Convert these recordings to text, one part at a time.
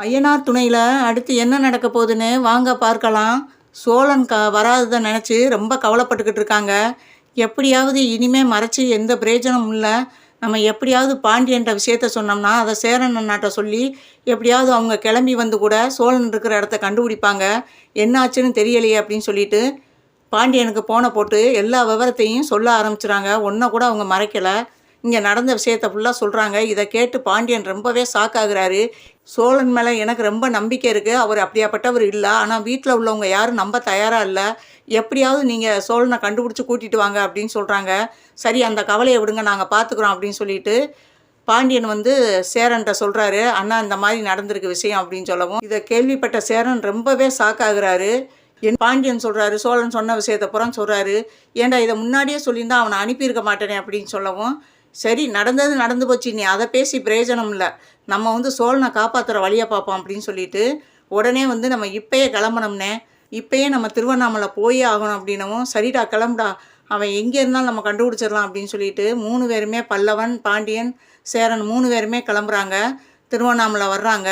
ஐயனார் துணையில் அடுத்து என்ன நடக்க போகுதுன்னு வாங்க பார்க்கலாம். சோழன் வராததை நினச்சி ரொம்ப கவலைப்பட்டுக்கிட்டு இருக்காங்க. எப்படியாவது இனிமே மறைச்சி எந்த பிரயோஜனமும் இல்லை. நம்ம எப்படியாவது பாண்டியன்ற விஷயத்த சொன்னோம்னா அதை சேரன் அண்ணாட்ட சொல்லி எப்படியாவது அவங்க கிளம்பி வந்து கூட சோழன் இருக்கிற இடத்த கண்டுபிடிப்பாங்க. என்ன ஆச்சுன்னு தெரியலையே அப்படின்னு சொல்லிட்டு பாண்டியனுக்கு போனை போட்டு எல்லா விவரத்தையும் சொல்ல ஆரம்பிச்சுறாங்க. ஒன்றை கூட அவங்க மறைக்கலை. இங்கே நடந்த விஷயத்த ஃபுல்லாக சொல்கிறாங்க. இதை கேட்டு பாண்டியன் ரொம்பவே ஷாக்காகிறாரு. சோழன் மேலே எனக்கு ரொம்ப நம்பிக்கை இருக்குது, அவர் அப்படியாப்பட்டவர் இல்லை. ஆனால் வீட்டில் உள்ளவங்க யாரும் நம்ப தயாராக இல்லை. எப்படியாவது நீங்கள் சோழனை கண்டுபிடிச்சி கூட்டிகிட்டு வாங்க அப்படின்னு சொல்கிறாங்க. சரி, அந்த கவலையை விடுங்க, நாங்கள் பார்த்துக்குறோம் அப்படின்னு சொல்லிட்டு பாண்டியன் வந்து சேரன்ட்ட சொல்கிறாரு. அண்ணா, இந்த மாதிரி நடந்திருக்கு விஷயம் அப்படின்னு சொல்லவும் இதை கேள்விப்பட்ட சேரன் ரொம்பவே ஷாக்காகிறாரு. பாண்டியன் சொல்கிறாரு, சோழன் சொன்ன விஷயத்தை புறம் சொல்கிறாரு. ஏன்டா இதை முன்னாடியே சொல்லியிருந்தா அவனை அனுப்பியிருக்க மாட்டேனே அப்படின்னு சொல்லவும், சரி நடந்தது நடந்து போச்சு, நீ அதை பேசி பிரயோஜனம் இல்லை, நம்ம வந்து சோழனை காப்பாற்றுற வழியை பார்ப்போம் அப்படின்னு சொல்லிட்டு உடனே வந்து நம்ம இப்பயே கிளம்பணும்னே, இப்பயே நம்ம திருவண்ணாமலை போயே ஆகணும் அப்படின்னவும், சரிடா கிளம்புடா, அவன் எங்கே இருந்தாலும் நம்ம கண்டுபிடிச்சிடலாம் அப்படின்னு சொல்லிட்டு 3 பேருமே பல்லவன், பாண்டியன், சேரன் 3 பேருமே கிளம்புறாங்க. திருவண்ணாமலை வர்றாங்க.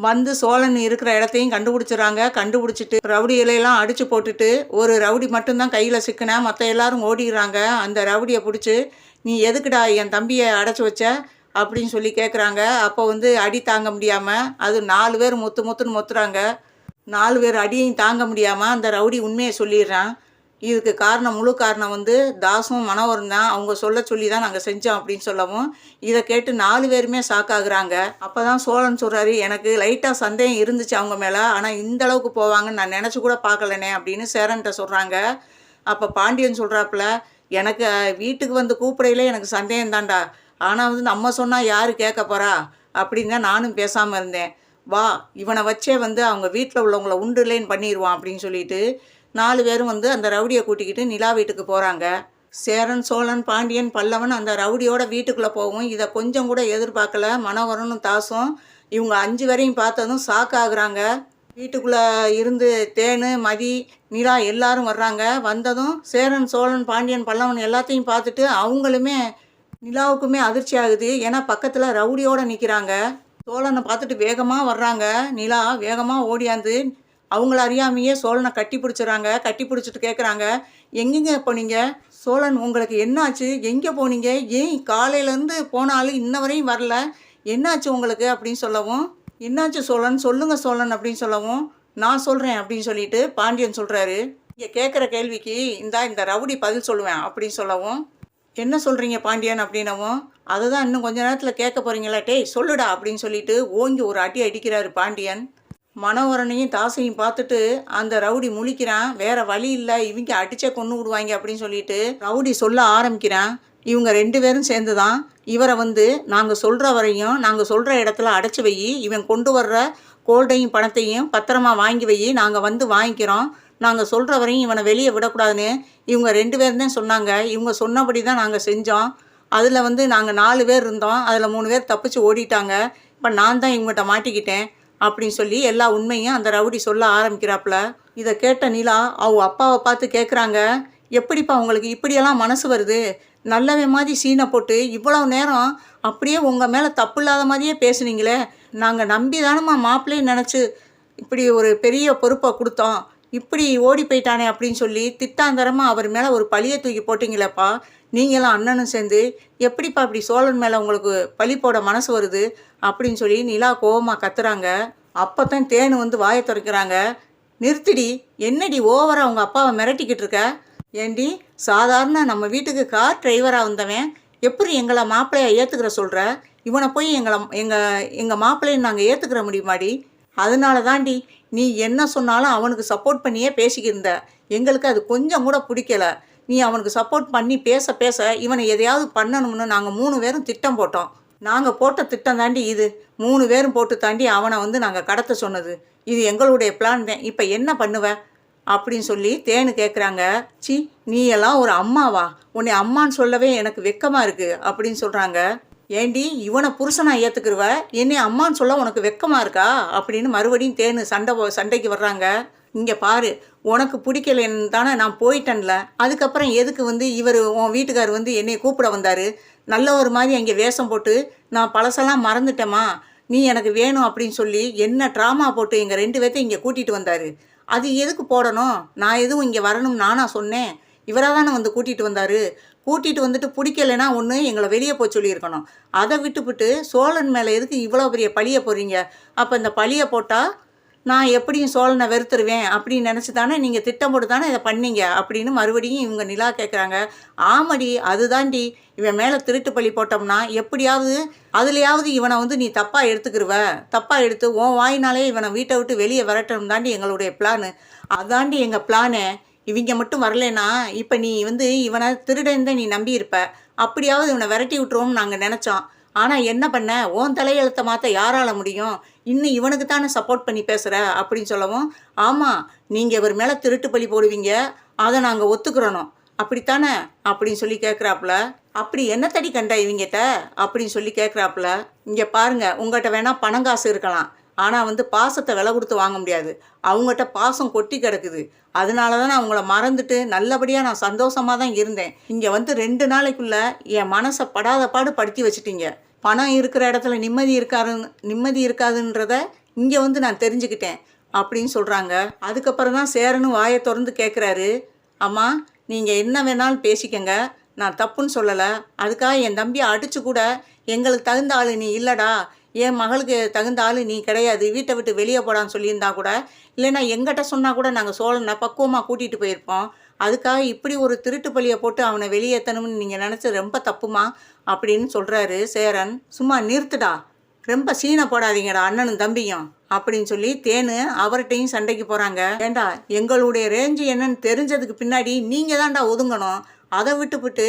வந்து சோழன் இருக்கிற இடத்தையும் கண்டுபிடிச்சிடறாங்க. கண்டுபிடிச்சிட்டு ரவுடி இலையெல்லாம் அடித்து போட்டுட்டு ஒரு ரவுடி மட்டும்தான் கையில் சிக்கினா, மற்ற எல்லாரும் ஓடிடுறாங்க. அந்த ரவுடியை பிடிச்சி, நீ எதுக்குடா என் தம்பியை அடைச்சி வச்ச அப்படின்னு சொல்லி கேட்குறாங்க. அப்போ வந்து அடி தாங்க முடியாமல் அது 4 பேர் முத்துன்னு மொத்துறாங்க. 4 பேர் அடியையும் தாங்க முடியாமல் அந்த ரவுடி உண்மையை சொல்லிடுறான். இதுக்கு காரணம், முழு காரணம் வந்து தாசும் மனோகரும் தான். அவங்க சொல்ல சொல்லி தான் நாங்கள் செஞ்சோம் அப்படின்னு சொல்லவும் இதை கேட்டு 4 பேருமே ஷாக்காகிறாங்க. அப்போ தான் சோழன் சொல்கிறாரு, எனக்கு லைட்டாக சந்தேகம் இருந்துச்சு அவங்க மேலே, ஆனால் இந்த அளவுக்கு போவாங்கன்னு நான் நினச்சி கூட பார்க்கலனே அப்படின்னு சேரன்ட்ட சொல்கிறாங்க. அப்போ பாண்டியன் சொல்கிறாப்புல, எனக்கு வீட்டுக்கு வந்து கூப்பிடையிலே எனக்கு சந்தேகம் தான்டா, ஆனால் வந்து நம்ம சொன்னால் யார் கேட்க போகிறா அப்படின்னு தான் நானும் பேசாமல் இருந்தேன். வா, இவனை வச்சே வந்து அவங்க வீட்டில் உள்ளவங்கள உண்டுலேன்னு பண்ணிடுவான் அப்படின்னு சொல்லிட்டு 4 பேரும் வந்து அந்த ரவுடியை கூட்டிக்கிட்டு நிலா வீட்டுக்கு போகிறாங்க. சேரன், சோழன், பாண்டியன், பல்லவன் அந்த ரவுடியோட வீட்டுக்குள்ளே போகும். இதை கொஞ்சம் கூட எதிர்பார்க்கல மனோகரனும் தாசும். இவங்க 5 பேரையும் பார்த்ததும் ஷாக் ஆகுறாங்க. வீட்டுக்குள்ளே இருந்து தேனு, மதி, நிலா எல்லாரும் வர்றாங்க. வந்ததும் சேரன், சோழன், பாண்டியன், பல்லவன் எல்லாத்தையும் பார்த்துட்டு அவங்களுமே நிலாவுக்குமே அதிர்ச்சி ஆகுது. ஏன்னா பக்கத்தில் ரவுடியோடு நிற்கிறாங்க. சோழனை பார்த்துட்டு வேகமாக வர்றாங்க. நிலா வேகமாக ஓடியாந்து அவங்கள அறியாமையே சோழனை கட்டி பிடிச்சிடறாங்க. கட்டி பிடிச்சிட்டு கேட்குறாங்க, எங்கேங்க போனீங்க? சோழன், உங்களுக்கு என்னாச்சு? எங்கே போனீங்க? ஏன் காலையிலேருந்து போனாலும் இன்ன வரையும் வரல? என்னாச்சு உங்களுக்கு அப்படின்னு சொல்லவும், என்னாச்சு சோழன், சொல்லுங்கள் சோழன் அப்படின்னு சொல்லவும், நான் சொல்கிறேன் அப்படின்னு சொல்லிட்டு பாண்டியன் சொல்கிறாரு. இங்கே கேட்குற கேள்விக்கு இந்த ரவுடி பதில் சொல்லுவேன் அப்படின்னு சொல்லவும், என்ன சொல்கிறீங்க பாண்டியன் அப்படின்னவும், அதை தான் இன்னும் கொஞ்ச நேரத்தில் கேட்க போகிறீங்களா, டேய் சொல்லுடா அப்படின்னு சொல்லிட்டு ஓங்கி ஒரு அடி அடிக்கிறாரு பாண்டியன். மனோகரனையும் தாசையும் பார்த்துட்டு அந்த ரவுடி முழிக்கிறான். வேற வழி இல்லை, இவங்க அடிச்சே கொன்று விடுவாங்க அப்படின்னு சொல்லிட்டு ரவுடி சொல்ல ஆரம்பிக்கிறான். இவங்க 2 பேரும் சேர்ந்து தான் இவரை வந்து, நாங்கள் சொல்கிற வரையும் நாங்கள் சொல்கிற இடத்துல அடைச்சி வை, இவன் கொண்டு வர்ற கோல்டையும் பணத்தையும் பத்திரமா வாங்கி வை, நாங்கள் வந்து வாங்கிக்கிறோம், நாங்கள் சொல்கிற வரையும் இவனை வெளியே விடக்கூடாதுன்னு இவங்க 2 பேர் தான் சொன்னாங்க. இவங்க சொன்னபடி தான் நாங்கள் செஞ்சோம். அதில் வந்து நாங்கள் 4 பேர் இருந்தோம், அதில் 3 பேர் தப்பிச்சு ஓடிட்டாங்க. இப்போ நான் தான் இவங்ககிட்ட மாட்டிக்கிட்டேன் அப்படின்னு சொல்லி எல்லா உண்மையும் அந்த ரவுடி சொல்ல ஆரம்பிக்கிறாப்புல. இதை கேட்ட நிலா அவங்க அப்பாவை பார்த்து கேட்குறாங்க, எப்படிப்பா உங்களுக்கு இப்படியெல்லாம் மனசு வருது? நல்லவே மாதிரி சீனை போட்டு இவ்வளோ நேரம் அப்படியே உங்கள் மேலே தப்பு இல்லாத மாதிரியே பேசுனீங்களே, நாங்கள் நம்பி தானம்மா மாப்பிள்ளையை நினச்சி இப்படி ஒரு பெரிய பொறுப்பை கொடுத்தோம், இப்படி ஓடி போயிட்டானே அப்படின்னு சொல்லி திட்டாந்தரமாக அவர் மேலே ஒரு பழியை தூக்கி போட்டிங்களேப்பா, நீங்களும் அண்ணனும் சேர்ந்து எப்படிப்பா இப்படி சோழன் மேலே உங்களுக்கு பழி போட மனசு வருது அப்படின்னு சொல்லி நிலா கோவமாக கத்துறாங்க. அப்போ தான் தேனு வந்து வாயை திறக்கிறாங்க. நிறுத்திடி, என்னடி ஓவராக அவங்க அப்பாவை மிரட்டிக்கிட்டு இருக்க? ஏண்டி, சாதாரண நம்ம வீட்டுக்கு கார் டிரைவராக வந்தவன் எப்படி எங்களை மாப்பிள்ளையை ஏற்றுக்கிற சொல்கிற? இவனை போய் எங்கள் மாப்பிள்ளையை நாங்கள் ஏற்றுக்கிற முடியுமாடி? அதனால தாண்டி நீ என்ன சொன்னாலும் அவனுக்கு சப்போர்ட் பண்ணியே பேசிக்கிருந்த. எங்களுக்கு அது கொஞ்சம் கூட பிடிக்கல. நீ அவனுக்கு சப்போர்ட் பண்ணி பேச பேச இவனை எதையாவது பண்ணணும்னு நாங்கள் 3 பேரும் திட்டம் போட்டோம். நாங்கள் போட்ட திட்டம் தாண்டி இது. 3 பேரும் போட்டு தாண்டி அவனை வந்து நாங்கள் கடத்த சொன்னது. இது எங்களுடைய பிளான் தான். இப்போ என்ன பண்ணுவ அப்படின்னு சொல்லி தேனு கேட்குறாங்க. சி, நீ எல்லாம் ஒரு அம்மாவா? உன்னை அம்மான்னு சொல்லவே எனக்கு வெக்கமாக இருக்குது அப்படின்னு சொல்கிறாங்க. ஏண்டி, இவனை புருஷனா ஏற்றுக்குருவ, என்னை அம்மான்னு சொல்ல உனக்கு வெக்கமாக இருக்கா அப்படின்னு மறுபடியும் தேனு சண்டைக்கு வர்றாங்க. இங்கே பாரு, உனக்கு பிடிக்கலன்னு தானே நான் போயிட்டேன்ல, அதுக்கப்புறம் எதுக்கு வந்து உன் வீட்டுக்கார் வந்து என்னை கூப்பிட வந்தார்? நல்ல ஒரு மாதிரி அங்கே வேஷம் போட்டு நான் பழசெல்லாம் மறந்துட்டேம்மா, நீ எனக்கு வேணும் அப்படின்னு சொல்லி என்ன ட்ராமா போட்டு எங்கள் 2 பேர்த்தையும் இங்கே கூட்டிகிட்டு வந்தார். அது எதுக்கு போடணும்? நான் எதுவும் இங்கே வரணும்னு நானா சொன்னேன்? இவராக தானே வந்து கூட்டிகிட்டு வந்தார். கூட்டிகிட்டு வந்துட்டு பிடிக்கலைன்னா ஒன்று எங்களை வெளியே போய் சொல்லியிருக்கணும். அதை விட்டுவிட்டு சோழன் மேலே எதுக்கு இவ்வளோ பெரிய பழியை போடுறீங்க? அப்போ இந்த பழியை போட்டால் நான் எப்படியும் சோழனை வெறுத்துருவேன் அப்படின்னு நினச்சி தானே நீங்கள் திட்டம் போட்டு தானே இதை பண்ணீங்க அப்படின்னு மறுபடியும் இவங்க நிலா கேட்குறாங்க. ஆமாடி, அதுதாண்டி, இவன் மேலே திருட்டு பழி போட்டோம்னா எப்படியாவது அதுலையாவது இவனை வந்து நீ தப்பாக எடுத்துக்கிருவ. தப்பாக எடுத்து உன் வாயினாலே இவனை வீட்டை விட்டு வெளியே விரட்டணும் தாண்டி எங்களுடைய பிளானு. அதாண்டி எங்கள் பிளானு. இவங்க மட்டும் வரலனா இப்போ நீ வந்து இவனை திருடன் தான் நீ நம்பியிருப்ப. அப்படியாவது இவனை விரட்டி விட்டுருவோம்னு நாங்கள் நினச்சோம். ஆனால் என்ன பண்ண? உன் தலையெழுத்தை மாற்ற யாரால் முடியும்? இன்னும் இவனுக்கு தானே சப்போர்ட் பண்ணி பேசுகிற அப்படின்னு சொல்லவும், ஆமாம், நீங்கள் இவர் மேலே திருட்டு பழி போடுவீங்க, அதை நாங்கள் ஒத்துக்கிறணும் அப்படித்தானே அப்படின்னு சொல்லி கேட்குறாப்புல. அப்படி என்ன தடி கண்டா இவங்கிட்ட அப்படின்னு சொல்லி கேட்குறாப்புல. இங்கே பாருங்க, உங்கள்கிட்ட வேணால் பணம் காசு இருக்கலாம், ஆனால் வந்து பாசத்தை விலை கொடுத்து வாங்க முடியாது. அவங்ககிட்ட பாசம் கொட்டி கிடக்குது. அதனால தான் நான் அவங்கள மறந்துட்டு நல்லபடியாக நான் சந்தோஷமாக தான் இருந்தேன். இங்கே வந்து 2 நாளைக்குள்ளே என் மனசை படாத பாடு படுத்தி வச்சுட்டீங்க. பணம் இருக்கிற இடத்துல நிம்மதி இருக்காதுன்றத இங்கே வந்து நான் தெரிஞ்சுக்கிட்டேன் அப்படின்னு சொல்கிறாங்க. அதுக்கப்புறம் தான் சேரனும் வாயை திறந்து கேட்குறாரு. அம்மா, நீங்கள் என்ன வேணாலும் பேசிக்கங்க, நான் தப்புன்னு சொல்லலை. அதுக்காக என் தம்பியை அடித்து கூட எங்களுக்கு தகுந்த ஆள் நீ இல்லைடா, என் மகளுக்கு தகுந்த ஆள் நீ கிடையாது, வீட்டை விட்டு வெளியே போடான்னு சொல்லியிருந்தா கூட, இல்லைன்னா எங்கிட்ட சொன்னால் கூட நாங்கள் சோழனை பக்குவமாக கூட்டிகிட்டு போயிருப்போம். அதுக்காக இப்படி ஒரு திருட்டு பழியை போட்டு அவனை வெளியேற்றணும்னு நீங்கள் நினச்சி ரொம்ப தப்புமா அப்படின்னு சொல்கிறாரு சேரன். சும்மா நிறுத்துடா, ரொம்ப சீனை போடாதீங்கடா அண்ணனும் தம்பியும் அப்படின்னு சொல்லி தேனு அவர்கிட்டையும் சண்டைக்கு போகிறாங்க. ஏண்டா, எங்களுடைய ரேஞ்சு என்னன்னு தெரிஞ்சதுக்கு பின்னாடி நீங்கள் தான்டா ஒதுங்கணும். அதை விட்டுவிட்டு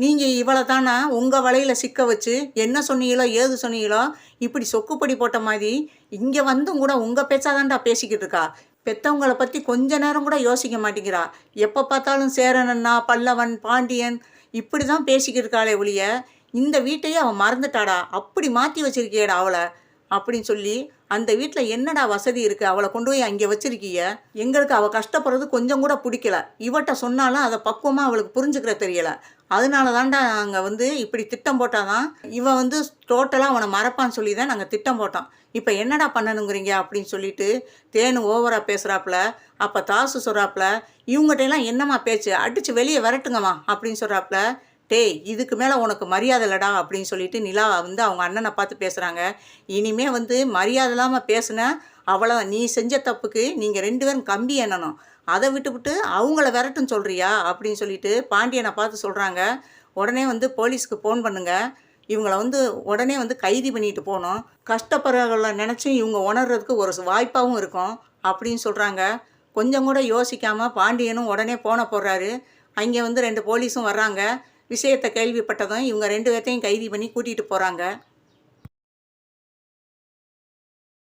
நீங்கள் இவளை தானே உங்கள் வலையில் சிக்க வச்சு என்ன சொன்னீங்களோ ஏது சொன்னீங்களோ இப்படி சொக்குப்படி போட்ட மாதிரி இங்கே வந்தும் கூட உங்கள் பேச்சாதான்டா பேசிக்கிட்டு இருக்கா. பெற்றவங்களை பற்றி கொஞ்ச நேரம் கூட யோசிக்க மாட்டேங்கிறா. எப்போ பார்த்தாலும் சேரனன்னா பல்லவன் பாண்டியன் இப்படி தான் பேசிக்கிட்டு இருக்காளே ஒழிய இந்த வீட்டையே அவன் மறந்துட்டாடா. அப்படி மாற்றி வச்சிருக்கியடா அவளை அப்படின்னு சொல்லி, அந்த வீட்டில் என்னடா வசதி இருக்குது, அவளை கொண்டு போய் அங்கே வச்சிருக்கீங்க. எங்களுக்கு அவள் கஷ்டப்படுறது கொஞ்சம் கூட பிடிக்கல. இவட்ட சொன்னாலும் அதை பக்குவமாக அவளுக்கு புரிஞ்சுக்கிற தெரியலை. அதனால தான்டா நாங்கள் வந்து இப்படி திட்டம் போட்டால் தான் இவன் வந்து டோட்டலாக அவனை மறப்பான்னு சொல்லி தான் நாங்கள் திட்டம் போட்டோம். இப்போ என்னடா பண்ணணுங்கிறீங்க அப்படின்னு சொல்லிட்டு தேனு ஓவராக பேசுகிறாப்புல. அப்போ தாசு சொல்கிறாப்புல, இவங்ககிட்டலாம் என்னம்மா பேச்சு, அடித்து வெளியே விரட்டுங்கம்மா அப்படின்னு சொல்கிறாப்புல. டேய், இதுக்கு மேலே உனக்கு மரியாதை இல்லைடா அப்படின்னு சொல்லிட்டு நிலா வந்து அவங்க அண்ணனை பார்த்து பேசுகிறாங்க. இனிமே வந்து மரியாதை இல்லாமல் பேசுன அவளை நீ செஞ்ச தப்புக்கு நீங்கள் 2 பேரும் கம்பி எண்ணணும். அதை விட்டுவிட்டு அவங்கள விரட்டுன்னு சொல்கிறியா அப்படின்னு சொல்லிட்டு பாண்டியனை பார்த்து சொல்கிறாங்க. உடனே வந்து போலீஸ்க்கு ஃபோன் பண்ணுங்க, இவங்கள வந்து உடனே வந்து கைது பண்ணிட்டு போகணும். கஷ்டப்படுறவங்களை நினச்சி இவங்க உணர்றதுக்கு ஒரு வாய்ப்பாகவும் இருக்கும் அப்படின்னு சொல்கிறாங்க. கொஞ்சம் கூட யோசிக்காமல் பாண்டியனும் உடனே ஃபோனை போடுறாரு. அங்கே வந்து 2 போலீஸும் வர்றாங்க. விஷயத்தை கேள்விப்பட்டதும் இவங்க 2 பேர்த்தையும் கைது பண்ணி கூட்டிகிட்டு போகிறாங்க.